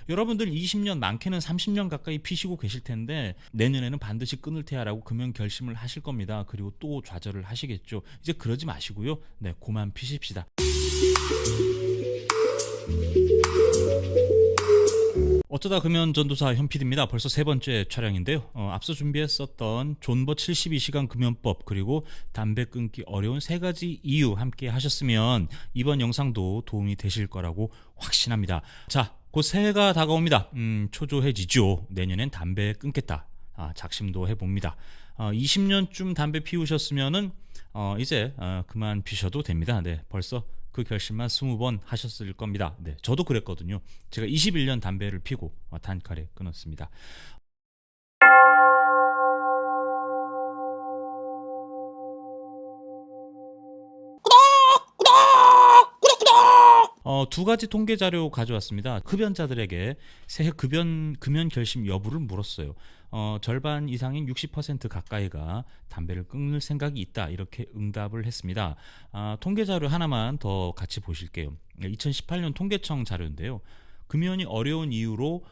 여러분들 20년 많게는 30년 가까이 피시고 계실 텐데 내년에는 반드시 끊을 테야라고 금연 결심을 하실 겁니다. 그리고 또 좌절을 하시겠죠. 이제 그러지 마시고요. 네, 그만 피십시다. 어쩌다 금연 전도사 현PD입니다. 벌써 세 번째 촬영인데요. 앞서 준비했었던 존버 72시간 금연법 그리고 담배 끊기 어려운 세 가지 이유 함께 하셨으면 이번 영상도 도움이 되실 거라고 확신합니다. 자, 곧 새해가 다가옵니다. 초조해지죠. 내년엔 담배 끊겠다. 작심도 해봅니다. 20년쯤 담배 피우셨으면은 이제 그만 피셔도 됩니다. 네, 벌써 그 결심만 20번 하셨을 겁니다. 네, 저도 그랬거든요. 제가 21년 담배를 피고 단칼에 끊었습니다. 두 가지 통계 자료 가져왔습니다. 흡연자들에게 새해 금연 결심 여부를 물었어요. 절반 이상인 60% 가까이가 담배를 끊을 생각이 있다 이렇게 응답을 했습니다. 통계 자료 하나만 더 같이 보실게요. 2018년 통계청 자료인데요. 금연이 어려운 이유로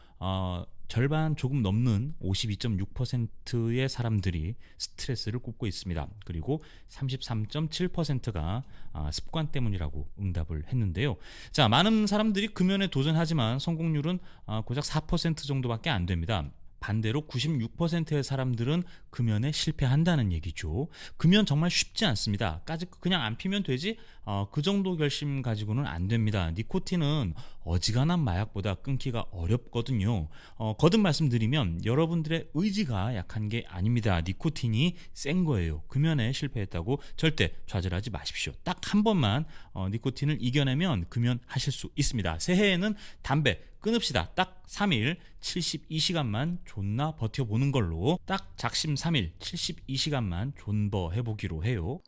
절반 조금 넘는 52.6%의 사람들이 스트레스를 꼽고 있습니다. 그리고 33.7%가 습관 때문이라고 응답을 했는데요. 자, 많은 사람들이 금연에 도전하지만 성공률은 고작 4% 정도밖에 안 됩니다. 반대로 96%의 사람들은 금연에 실패한다는 얘기죠. 금연 정말 쉽지 않습니다. 그냥 안 피면 되지? 그 정도 결심 가지고는 안 됩니다. 니코틴은 어지간한 마약보다 끊기가 어렵거든요. 거듭 말씀드리면 여러분들의 의지가 약한 게 아닙니다. 니코틴이 센 거예요. 금연에 실패했다고 절대 좌절하지 마십시오. 딱 한 번만 니코틴을 이겨내면 금연하실 수 있습니다. 새해에는 담배 끊읍시다. 딱 3일 72시간만 존나 버텨보는 걸로 딱 작심 3일 72시간만 존버 해보기로 해요.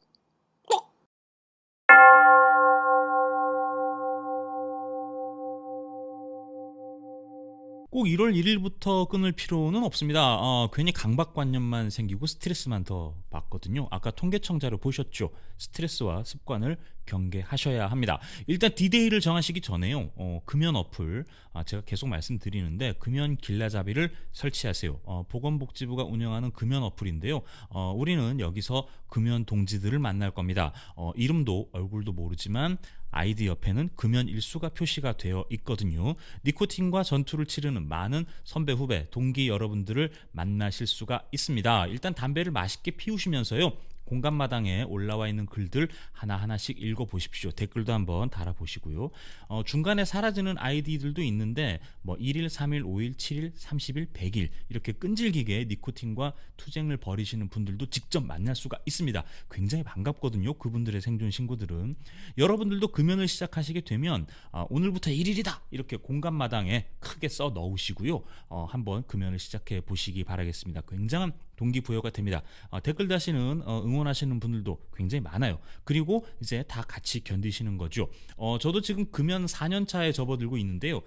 꼭 1월 1일부터 끊을 필요는 없습니다. 괜히 강박관념만 생기고 스트레스만 더 받거든요. 아까 통계청 자료 보셨죠? 스트레스와 습관을 경계하셔야 합니다. 일단 디데이를 정하시기 전에요. 금연 어플 제가 계속 말씀드리는데 금연 길라잡이를 설치하세요. 보건복지부가 운영하는 금연 어플인데요. 우리는 여기서 금연 동지들을 만날 겁니다. 이름도 얼굴도 모르지만 아이디 옆에는 금연 일수가 표시가 되어 있거든요. 니코틴과 전투를 치르는 많은 선배 후배 동기 여러분들을 만나실 수가 있습니다. 일단 담배를 맛있게 피우시면서요, 공간마당에 올라와 있는 글들 하나하나씩 읽어보십시오. 댓글도 한번 달아보시고요. 중간에 사라지는 아이디들도 있는데 뭐 1일, 3일, 5일, 7일, 30일, 100일 이렇게 끈질기게 니코틴과 투쟁을 벌이시는 분들도 직접 만날 수가 있습니다. 굉장히 반갑거든요. 그분들의 생존 신고들은. 여러분들도 금연을 시작하시게 되면 오늘부터 1일이다 이렇게 공간마당에 크게 써 넣으시고요. 한번 금연을 시작해 보시기 바라겠습니다. 굉장한 동기부여가 됩니다. 댓글 다시는 응원하시는 분들도 굉장히 많아요. 그리고 이제 다 같이 견디시는 거죠. 저도 지금 금연 4년 차에 접어들고 있는데요.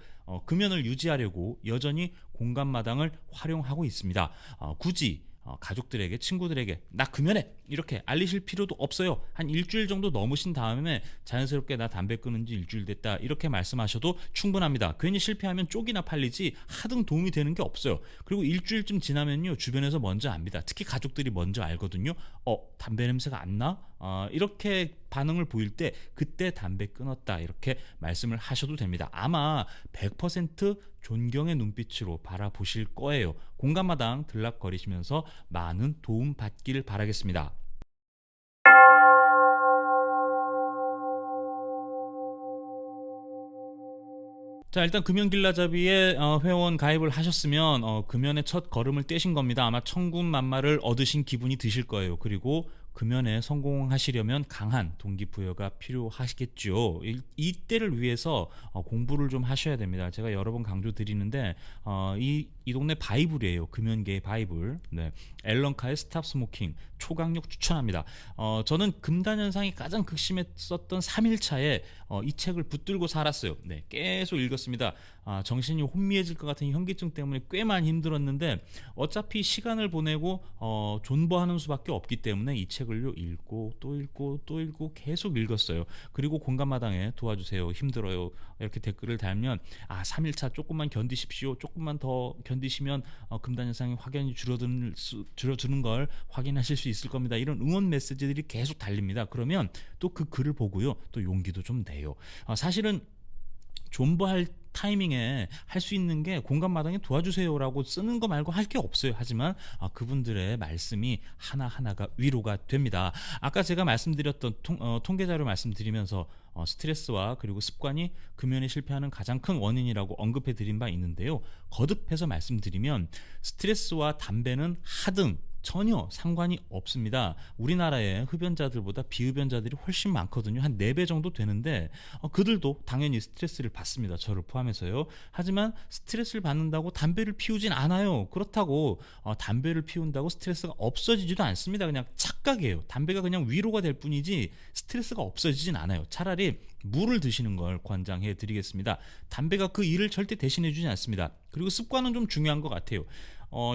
금연을 유지하려고 여전히 공간마당을 활용하고 있습니다. 굳이 가족들에게 친구들에게 나 금연해 이렇게 알리실 필요도 없어요. 한 일주일 정도 넘으신 다음에 자연스럽게 나 담배 끊은 지 일주일 됐다 이렇게 말씀하셔도 충분합니다. 괜히 실패하면 쪽이나 팔리지 하등 도움이 되는 게 없어요. 그리고 일주일쯤 지나면요, 주변에서 먼저 압니다. 특히 가족들이 먼저 알거든요. 담배 냄새가 안 나? 이렇게 반응을 보일 때 그때 담배 끊었다 이렇게 말씀을 하셔도 됩니다. 아마 100% 존경의 눈빛으로 바라보실 거예요. 공간마당 들락거리시면서 많은 도움 받기를 바라겠습니다. 자, 일단 금연길라잡이에 회원 가입을 하셨으면 금연의 첫 걸음을 떼신 겁니다. 아마 천군만마를 얻으신 기분이 드실 거예요. 그리고 금연에 성공하시려면 강한 동기부여가 필요하시겠죠. 이때를 위해서 공부를 좀 하셔야 됩니다. 제가 여러 번 강조드리는데 이 동네 바이블이에요. 금연계의 바이블. 네. 앨런카의 스탑 스모킹 초강력 추천합니다. 저는 금단현상이 가장 극심했었던 3일차에 이 책을 붙들고 살았어요. 네, 계속 읽었습니다. 정신이 혼미해질 것 같은 현기증 때문에 꽤 많이 힘들었는데 어차피 시간을 보내고 존버하는 수밖에 없기 때문에 이 책을 책을요 읽고 또 읽고 또 읽고 계속 읽었어요. 그리고 공감마당에 도와주세요, 힘들어요, 이렇게 댓글을 달면 3일차 조금만 견디십시오, 조금만 더 견디시면 금단 현상이 확연히 줄어드는 걸 확인하실 수 있을 겁니다, 이런 응원 메시지들이 계속 달립니다. 그러면 또 그 글을 보고요 또 용기도 좀 내요. 사실은 존버할 타이밍에 할 수 있는 게 공감마당에 도와주세요라고 쓰는 거 말고 할 게 없어요. 하지만 그분들의 말씀이 하나하나가 위로가 됩니다. 아까 제가 말씀드렸던 통계자료 말씀드리면서 스트레스와 그리고 습관이 금연에 실패하는 가장 큰 원인이라고 언급해 드린 바 있는데요. 거듭해서 말씀드리면 스트레스와 담배는 하등 전혀 상관이 없습니다. 우리나라의 흡연자들보다 비흡연자들이 훨씬 많거든요. 한 4배 정도 되는데 그들도 당연히 스트레스를 받습니다. 저를 포함해서요. 하지만 스트레스를 받는다고 담배를 피우진 않아요. 그렇다고 담배를 피운다고 스트레스가 없어지지도 않습니다. 그냥 착각이에요. 담배가 그냥 위로가 될 뿐이지 스트레스가 없어지진 않아요. 차라리 물을 드시는 걸 권장해 드리겠습니다. 담배가 그 일을 절대 대신해 주지 않습니다. 그리고 습관은 좀 중요한 것 같아요.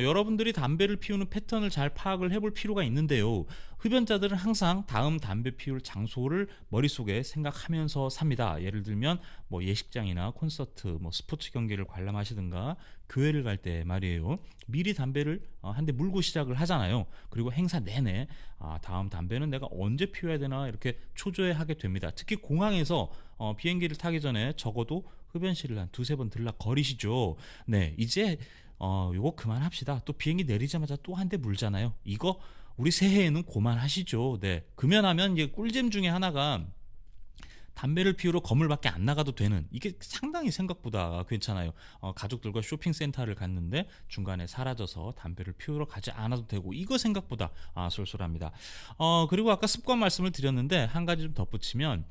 여러분들이 담배를 피우는 패턴을 잘 파악을 해볼 필요가 있는데요. 흡연자들은 항상 다음 담배 피울 장소를 머릿속에 생각하면서 삽니다. 예를 들면 뭐 예식장이나 콘서트, 뭐 스포츠 경기를 관람하시든가 교회를 갈 때 말이에요. 미리 담배를 한 대 물고 시작을 하잖아요. 그리고 행사 내내 다음 담배는 내가 언제 피워야 되나 이렇게 초조해하게 됩니다. 특히 공항에서 비행기를 타기 전에 적어도 흡연실을 한 2-3번 들락거리시죠. 네, 이제 요거 그만합시다. 또 비행기 내리자마자 또 한 대 물잖아요. 이거 우리 새해에는 그만하시죠. 네, 금연하면 이게 꿀잼 중에 하나가 담배를 피우러 건물밖에 안 나가도 되는, 이게 상당히 생각보다 괜찮아요. 가족들과 쇼핑센터를 갔는데 중간에 사라져서 담배를 피우러 가지 않아도 되고, 이거 생각보다 쏠쏠합니다. 그리고 아까 습관 말씀을 드렸는데 한 가지 좀 덧붙이면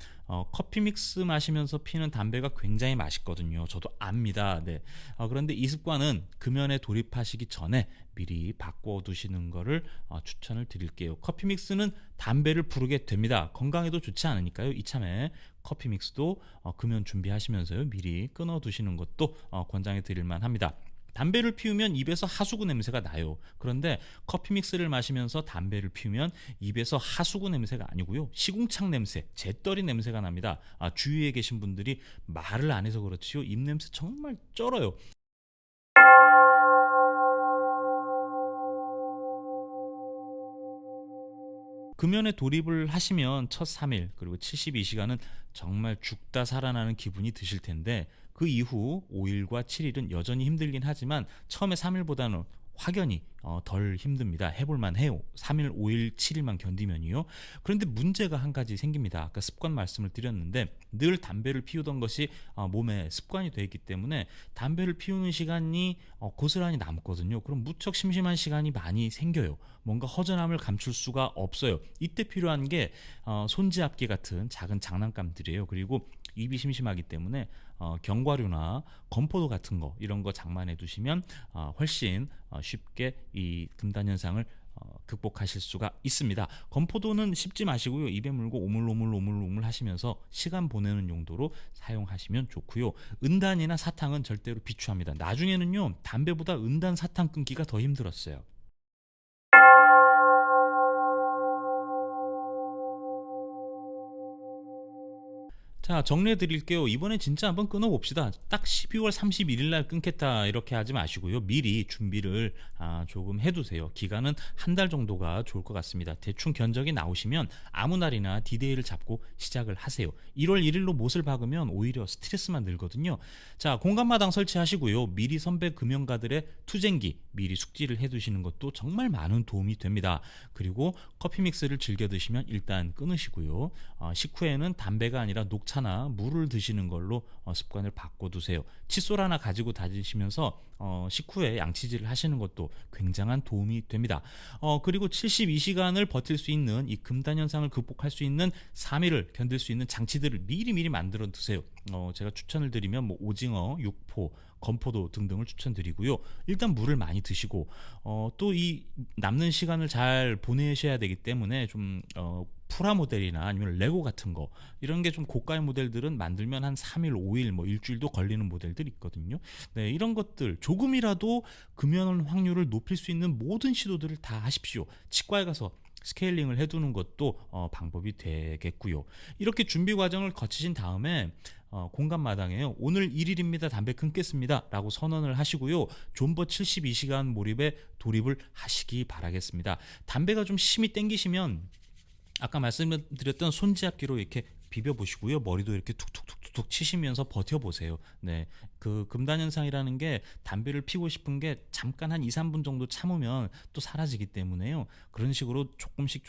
커피 믹스 마시면서 피는 담배가 굉장히 맛있거든요. 저도 압니다. 네. 그런데 이 습관은 금연에 돌입하시기 전에 미리 바꿔두시는 거를 추천을 드릴게요. 커피 믹스는 담배를 부르게 됩니다. 건강에도 좋지 않으니까요. 이참에 커피 믹스도 금연 준비하시면서요 미리 끊어두시는 것도 권장해 드릴만 합니다. 담배를 피우면 입에서 하수구 냄새가 나요. 그런데 커피 믹스를 마시면서 담배를 피우면 입에서 하수구 냄새가 아니고요, 시궁창 냄새, 재떨이 냄새가 납니다. 주위에 계신 분들이 말을 안 해서 그렇지요, 입 냄새 정말 쩔어요. 금연에 돌입을 하시면 첫 3일 그리고 72시간은 정말 죽다 살아나는 기분이 드실 텐데, 그 이후 5일과 7일은 여전히 힘들긴 하지만 처음에 3일보다는 확연히 덜 힘듭니다. 해볼만 해요. 3일, 5일, 7일만 견디면이요. 그런데 문제가 한 가지 생깁니다. 아까 습관 말씀을 드렸는데 늘 담배를 피우던 것이 몸에 습관이 되어 있기 때문에 담배를 피우는 시간이 고스란히 남거든요. 그럼 무척 심심한 시간이 많이 생겨요. 뭔가 허전함을 감출 수가 없어요. 이때 필요한 게 손지압기 같은 작은 장난감들이에요. 그리고 입이 심심하기 때문에 견과류나 건포도 같은 거, 이런 거 장만해 두시면 훨씬 쉽게 이 금단 현상을 극복하실 수가 있습니다. 건포도는 씹지 마시고요, 입에 물고 오물오물 하시면서 시간 보내는 용도로 사용하시면 좋고요. 은단이나 사탕은 절대로 비추합니다. 나중에는요 담배보다 은단, 사탕 끊기가 더 힘들었어요. 자, 정리해 드릴게요. 이번에 진짜 한번 끊어봅시다. 딱 12월 31일 날 끊겠다 이렇게 하지 마시고요, 미리 준비를 조금 해두세요. 기간은 한 달 정도가 좋을 것 같습니다. 대충 견적이 나오시면 아무 날이나 디데이를 잡고 시작을 하세요. 1월 1일로 못을 박으면 오히려 스트레스만 늘거든요. 자, 공감마당 설치하시고요, 미리 선배 금연가들의 투쟁기 미리 숙지를 해두시는 것도 정말 많은 도움이 됩니다. 그리고 커피 믹스를 즐겨 드시면 일단 끊으시고요, 식후에는 담배가 아니라 녹차나 물을 드시는 걸로 습관을 바꿔두세요. 칫솔 하나 가지고 다니시면서 식후에 양치질을 하시는 것도 굉장한 도움이 됩니다. 그리고 72시간을 버틸 수 있는 이 금단 현상을 극복할 수 있는 3일을 견딜 수 있는 장치들을 미리 만들어 두세요. 제가 추천을 드리면 뭐 오징어, 육포, 건포도 등등을 추천드리고요. 일단 물을 많이 드시고 또 이 남는 시간을 잘 보내셔야 되기 때문에 좀 프라모델이나 아니면 레고 같은 거, 이런 게 좀 고가의 모델들은 만들면 한 3일, 5일, 뭐 일주일도 걸리는 모델들이 있거든요. 네, 이런 것들 조금이라도 금연 확률을 높일 수 있는 모든 시도들을 다 하십시오. 치과에 가서 스케일링을 해두는 것도 방법이 되겠고요. 이렇게 준비 과정을 거치신 다음에 공감마당에요. 오늘 1일입니다. 담배 끊겠습니다. 라고 선언을 하시고요. 존버 72시간 몰입에 돌입을 하시기 바라겠습니다. 담배가 좀 심히 땡기시면 아까 말씀드렸던 손잡기로 이렇게 비벼보시고요. 머리도 이렇게 툭툭툭툭 치시면서 버텨보세요. 네. 그 금단현상이라는 게 담배를 피고 싶은 게 잠깐 한 2, 3분 정도 참으면 또 사라지기 때문에요. 그런 식으로 조금씩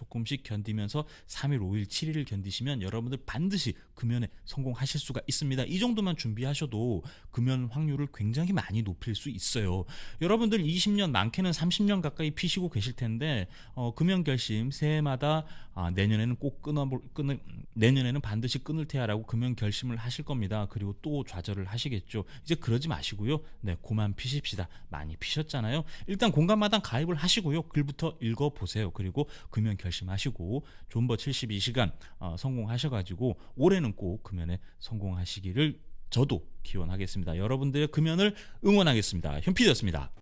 견디면서 3일, 5일, 7일을 견디시면 여러분들 반드시 금연에 성공하실 수가 있습니다. 이 정도만 준비하셔도 금연 확률을 굉장히 많이 높일 수 있어요. 여러분들 20년, 많게는 30년 가까이 피시고 계실 텐데 금연 결심 새해마다 내년에는 꼭 내년에는 반드시 끊을 테야라고 금연 결심을 하실 겁니다. 그리고 또 좌절을 하시겠죠. 이제 그러지 마시고요. 네, 그만 피십시다. 많이 피셨잖아요. 일단 공감마당 가입을 하시고요. 글부터 읽어보세요. 그리고 금연 결심하시고 존버 72시간 성공하셔가지고 올해는 꼭 금연에 성공하시기를 저도 기원하겠습니다. 여러분들의 금연을 응원하겠습니다. 현피디였습니다.